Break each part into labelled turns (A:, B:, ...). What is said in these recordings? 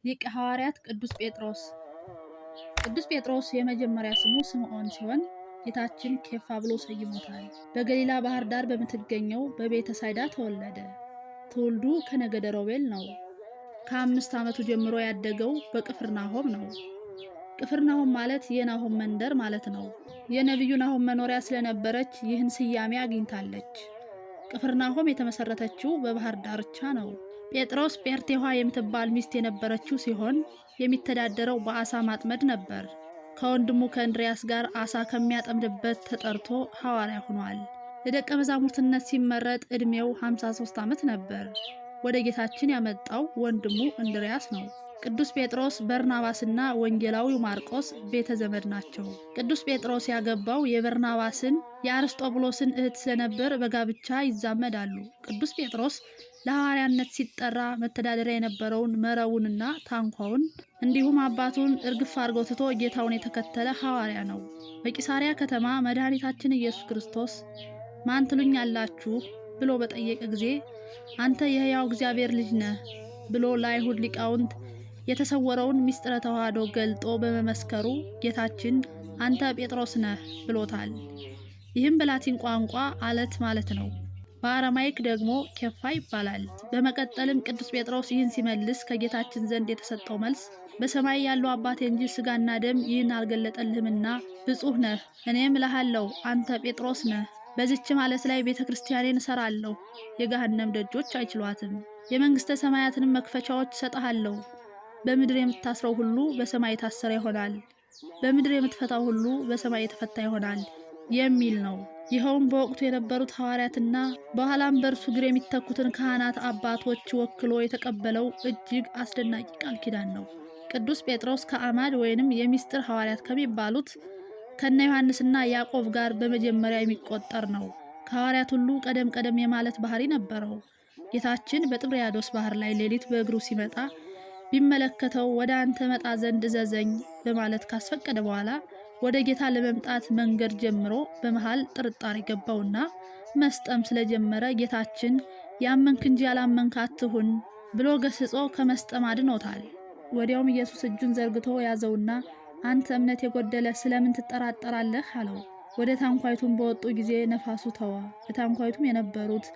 A: ሊቀ ሐዋርያት ቅዱስ ጴጥሮስ። ቅዱስ ጴጥሮስ የመጀመሪያ ስሙ ስምዖን ሲሆን ጌታችን ኬፋ ብሎ ሰይሞታል። በገሊላ ባህር ዳር በምትገኘው በቤተ ሳይዳ ተወለደ። ትውልዱ ከነገደ ሮቤል ነው። ከ5 ዓመቱ ጀምሮ ያደገው በቅፍርናሆም ነው። ቅፍርናሆም ማለት የናሆም መንደር ማለት ነው። የነቢዩ ናሆም መኖሪያ ስለነበረች ይህን ስያሜ አግኝታለች። ቅፍርናሆም የተመሰረተችው በባህር ዳርቻ ነው። ጴጥሮስ ጴርቴኋ የምትባል ሚስት የነበረችው ሲሆን የሚተዳደረው በአሳ ማጥመድ ነበር። ከወንድሙ ከእንድሪያስ ጋር አሳ ከሚያጠምድበት ተጠርቶ ሐዋርያ ሆኗል። ለደቀ መዛሙርትነት ሲመረጥ ዕድሜው 53 ዓመት ነበር። ወደ ጌታችን ያመጣው ወንድሙ እንድሪያስ ነው። ቅዱስ ጴጥሮስ በርናባስና ወንጌላዊው ማርቆስ ቤተ ዘመድ ናቸው። ቅዱስ ጴጥሮስ ያገባው የበርናባስን የአርስጦብሎስን እህት ስለነበር በጋብቻ ይዛመዳሉ። ቅዱስ ጴጥሮስ ለሐዋርያነት ሲጠራ መተዳደሪያ የነበረውን መረቡንና ታንኳውን እንዲሁም አባቱን እርግፍ አድርጎ ትቶ ጌታውን የተከተለ ሐዋርያ ነው። በቂሳሪያ ከተማ መድኃኒታችን ኢየሱስ ክርስቶስ ማን ትሉኛላችሁ ብሎ በጠየቀ ጊዜ አንተ የሕያው እግዚአብሔር ልጅ ነህ ብሎ ለአይሁድ ሊቃውንት የተሰወረውን ምስጢረ ተዋህዶ ገልጦ በመመስከሩ ጌታችን አንተ ጴጥሮስ ነህ ብሎታል። ይህም በላቲን ቋንቋ አለት ማለት ነው። በአረማይክ ደግሞ ኬፋ ይባላል። በመቀጠልም ቅዱስ ጴጥሮስ ይህን ሲመልስ ከጌታችን ዘንድ የተሰጠው መልስ በሰማይ ያለው አባቴ እንጂ ስጋና ደም ይህን አልገለጠልህምና ብፁህ ነህ። እኔም እልሃለሁ አንተ ጴጥሮስ ነህ፣ በዚች ማለት ላይ ቤተ ክርስቲያኔን እሰራለሁ፣ የገሃነም ደጆች አይችሏትም። የመንግሥተ ሰማያትንም መክፈቻዎች እሰጥሃለሁ። በምድር የምታስረው ሁሉ በሰማይ የታሰረ ይሆናል፣ በምድር የምትፈታው ሁሉ በሰማይ የተፈታ ይሆናል የሚል ነው። ይኸውም በወቅቱ የነበሩት ሐዋርያትና በኋላም በእርሱ እግር የሚተኩትን ካህናት አባቶች ወክሎ የተቀበለው እጅግ አስደናቂ ቃል ኪዳን ነው። ቅዱስ ጴጥሮስ ከአማድ ወይንም የሚስጥር ሐዋርያት ከሚባሉት ከነ ዮሐንስና ያዕቆብ ጋር በመጀመሪያ የሚቆጠር ነው። ከሐዋርያት ሁሉ ቀደም የማለት ባህሪ ነበረው። ጌታችን በጥብርያዶስ ባህር ላይ ሌሊት በእግሩ ሲመጣ ቢመለከተው ወደ አንተ መጣ ዘንድ እዘዘኝ በማለት ካስፈቀደ በኋላ ወደ ጌታ ለመምጣት መንገድ ጀምሮ በመሃል ጥርጣሬ ገባውና መስጠም ስለጀመረ ጌታችን ያመንክ እንጂ ያላመንክ አትሁን ብሎ ገስጾ ከመስጠም አድኖታል። ወዲያውም ኢየሱስ እጁን ዘርግቶ ያዘውና አንተ እምነት የጎደለ ስለምን ትጠራጠራለህ አለው። ወደ ታንኳይቱም በወጡ ጊዜ ነፋሱ ተወ። በታንኳይቱም የነበሩት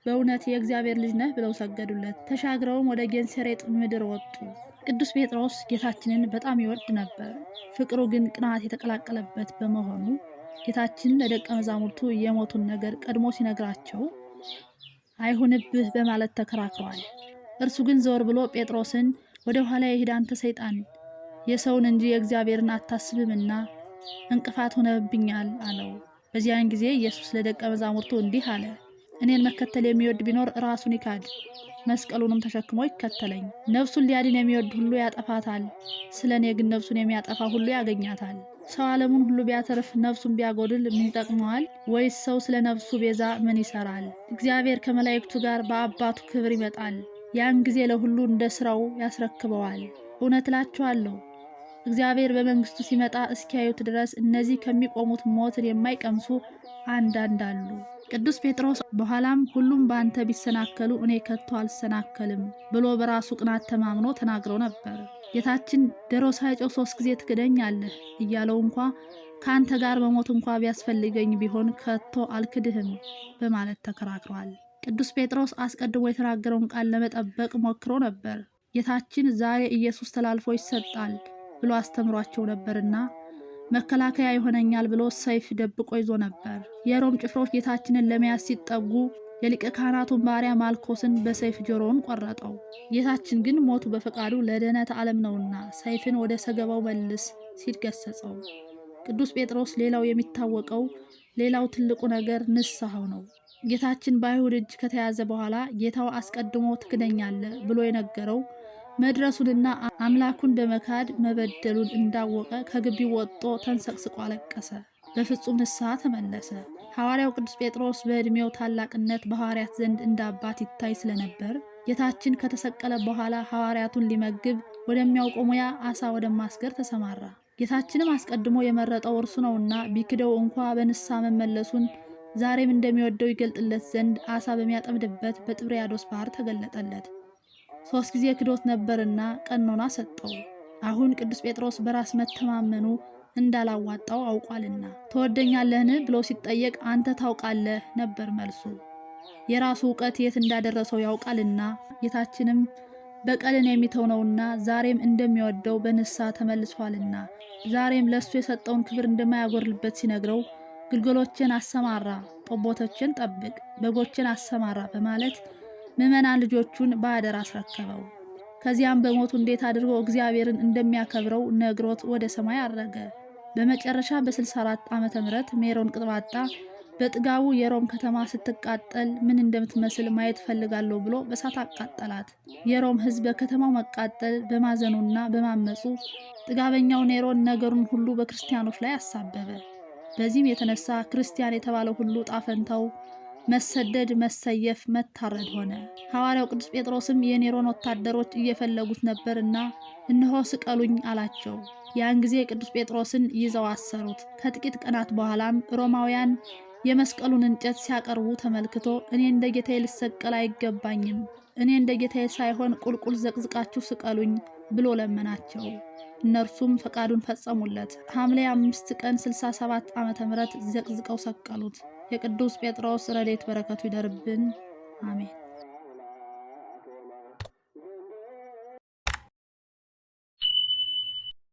A: በእውነት የእግዚአብሔር ልጅ ነህ ብለው ሰገዱለት። ተሻግረውም ወደ ጌንሴሬጥ ምድር ወጡ። ቅዱስ ጴጥሮስ ጌታችንን በጣም ይወድ ነበር። ፍቅሩ ግን ቅናት የተቀላቀለበት በመሆኑ ጌታችን ለደቀ መዛሙርቱ የሞቱን ነገር ቀድሞ ሲነግራቸው አይሁንብህ በማለት ተከራክሯል። እርሱ ግን ዘወር ብሎ ጴጥሮስን ወደ ኋላ የሂድ አንተ ሰይጣን፣ የሰውን እንጂ የእግዚአብሔርን አታስብምና እንቅፋት ሆነብኛል አለው። በዚያን ጊዜ ኢየሱስ ለደቀ መዛሙርቱ እንዲህ አለ፣ እኔን መከተል የሚወድ ቢኖር ራሱን ይካድ፣ መስቀሉንም ተሸክሞ ይከተለኝ። ነፍሱን ሊያድን የሚወድ ሁሉ ያጠፋታል፣ ስለ እኔ ግን ነፍሱን የሚያጠፋ ሁሉ ያገኛታል። ሰው ዓለሙን ሁሉ ቢያተርፍ ነፍሱን ቢያጎድል ምን ይጠቅመዋል? ወይስ ሰው ስለ ነፍሱ ቤዛ ምን ይሰራል? እግዚአብሔር ከመላእክቱ ጋር በአባቱ ክብር ይመጣል፣ ያን ጊዜ ለሁሉ እንደ ስራው ያስረክበዋል። እውነት እላችኋለሁ እግዚአብሔር በመንግስቱ ሲመጣ እስኪያዩት ድረስ እነዚህ ከሚቆሙት ሞትን የማይቀምሱ አንዳንድ አሉ። ቅዱስ ጴጥሮስ በኋላም ሁሉም በአንተ ቢሰናከሉ እኔ ከቶ አልሰናከልም ብሎ በራሱ ቅናት ተማምኖ ተናግሮ ነበር። ጌታችን ዶሮ ሳይጮህ 3 ጊዜ ትክደኛለህ እያለው እንኳ ከአንተ ጋር በሞት እንኳ ቢያስፈልገኝ ቢሆን ከቶ አልክድህም በማለት ተከራክሯል። ቅዱስ ጴጥሮስ አስቀድሞ የተናገረውን ቃል ለመጠበቅ ሞክሮ ነበር። ጌታችን ዛሬ ኢየሱስ ተላልፎ ይሰጣል ብሎ አስተምሯቸው ነበርና መከላከያ ይሆነኛል ብሎ ሰይፍ ደብቆ ይዞ ነበር። የሮም ጭፍሮች ጌታችንን ለመያዝ ሲጠጉ የሊቀ ካህናቱን ባሪያ ማልኮስን በሰይፍ ጆሮውን ቆረጠው። ጌታችን ግን ሞቱ በፈቃዱ ለድኅነት ዓለም ነውና ሰይፍን ወደ ሰገባው መልስ ሲል ገሰጸው። ቅዱስ ጴጥሮስ ሌላው የሚታወቀው ሌላው ትልቁ ነገር ንስሐው ነው። ጌታችን በአይሁድ እጅ ከተያዘ በኋላ ጌታው አስቀድሞ ትክደኛለህ ብሎ የነገረው መድረሱንና አምላኩን በመካድ መበደሉን እንዳወቀ ከግቢው ወጥቶ ተንሰቅስቆ አለቀሰ። በፍጹም ንስሐ ተመለሰ። ሐዋርያው ቅዱስ ጴጥሮስ በዕድሜው ታላቅነት በሐዋርያት ዘንድ እንደ አባት ይታይ ስለነበር ጌታችን ከተሰቀለ በኋላ ሐዋርያቱን ሊመግብ ወደሚያውቀው ሙያ አሳ ወደ ማስገር ተሰማራ። ጌታችንም አስቀድሞ የመረጠው እርሱ ነውና ቢክደው እንኳ በንስሐ መመለሱን ዛሬም እንደሚወደው ይገልጥለት ዘንድ አሳ በሚያጠምድበት በጥብርያዶስ ባህር ተገለጠለት። 3 ጊዜ ክዶት ነበርና ቀኖና ሰጠው። አሁን ቅዱስ ጴጥሮስ በራስ መተማመኑ እንዳላዋጣው አውቋልና ትወደኛለህን ብሎ ሲጠየቅ አንተ ታውቃለህ ነበር መልሱ። የራሱ ዕውቀት የት እንዳደረሰው ያውቃልና ጌታችንም በቀልን የሚተው ነውና ዛሬም እንደሚወደው በንስሐ ተመልሷልና ዛሬም ለሱ የሰጠውን ክብር እንደማያጎርልበት ሲነግረው ግልገሎችን አሰማራ፣ ጠቦቶችን ጠብቅ፣ በጎችን አሰማራ በማለት ምዕመናን ልጆቹን በአደራ አስረከበው። ከዚያም በሞቱ እንዴት አድርጎ እግዚአብሔርን እንደሚያከብረው ነግሮት ወደ ሰማይ አረገ። በመጨረሻ በ64 ዓመተ ምህረት ሜሮን ቅጥባጣ በጥጋቡ የሮም ከተማ ስትቃጠል ምን እንደምትመስል ማየት ፈልጋለሁ ብሎ በሳት አቃጠላት። የሮም ሕዝብ በከተማው መቃጠል በማዘኑና በማመፁ ጥጋበኛው ኔሮን ነገሩን ሁሉ በክርስቲያኖች ላይ አሳበበ። በዚህም የተነሳ ክርስቲያን የተባለው ሁሉ ጣፈንታው መሰደድ፣ መሰየፍ፣ መታረድ ሆነ። ሐዋርያው ቅዱስ ጴጥሮስም የኔሮን ወታደሮች እየፈለጉት ነበርና እነሆ ስቀሉኝ አላቸው። ያን ጊዜ ቅዱስ ጴጥሮስን ይዘው አሰሩት። ከጥቂት ቀናት በኋላም ሮማውያን የመስቀሉን እንጨት ሲያቀርቡ ተመልክቶ እኔ እንደ ጌታዬ ልሰቀል አይገባኝም፣ እኔ እንደ ጌታዬ ሳይሆን ቁልቁል ዘቅዝቃችሁ ስቀሉኝ ብሎ ለመናቸው። እነርሱም ፈቃዱን ፈጸሙለት። ሐምሌ 5 ቀን 67 ዓመተ ምህረት ዘቅዝቀው ሰቀሉት። የቅዱስ ጴጥሮስ ረድኤት በረከቱ ይደርብን፣ አሜን።